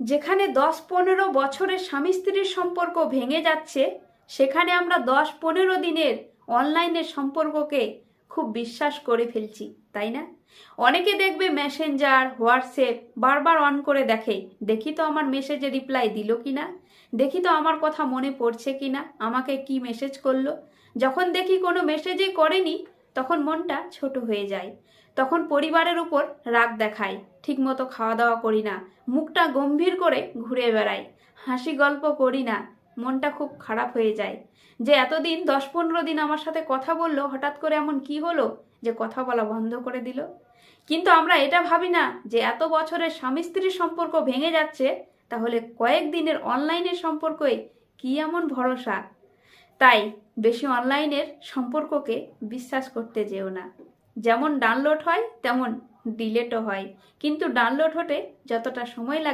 যেখানে 10-15 বছরের স্বামী স্ত্রীর সম্পর্ক ভেঙে যাচ্ছে, সেখানে আমরা 10-15 দিনের অনলাইনের সম্পর্ককে খুব বিশ্বাস করে ফেলছি, তাই না? অনেকে দেখবে মেসেঞ্জার, হোয়াটসঅ্যাপ বারবার অন করে দেখে, দেখি তো আমার মেসেজে রিপ্লাই দিল কিনা, দেখি তো আমার কথা মনে পড়ছে কিনা, আমাকে কি মেসেজ করলো। যখন দেখি কোনো মেসেজই করেনি, তখন মনটা ছোট হয়ে যায়। তখন পরিবারের উপর রাগ দেখায়, ঠিকমতো খাওয়া দাওয়া করি না, মুখটা গম্ভীর করে ঘুরে বেড়াই, হাসি গল্প করি না। মনটা খুব খারাপ হয়ে যায় যে এতদিন 10-15 দিন আমার সাথে কথা বললো, হঠাৎ করে এমন কি হলো যে কথা বলা বন্ধ করে দিল। কিন্তু আমরা এটা ভাবি না যে এত বছরের স্বামী স্ত্রীর সম্পর্ক ভেঙে যাচ্ছে, তাহলে কয়েকদিনের অনলাইনের সম্পর্কই কি এমন ভরসা। তাই বেশি অনলাইনের সম্পর্ককে বিশ্বাস করতে যেও না। যেমন ডাউনলোড হয় তেমন ডিলেটও হয়, কিন্তু ডাউনলোড হতে যতটা সময় লাগে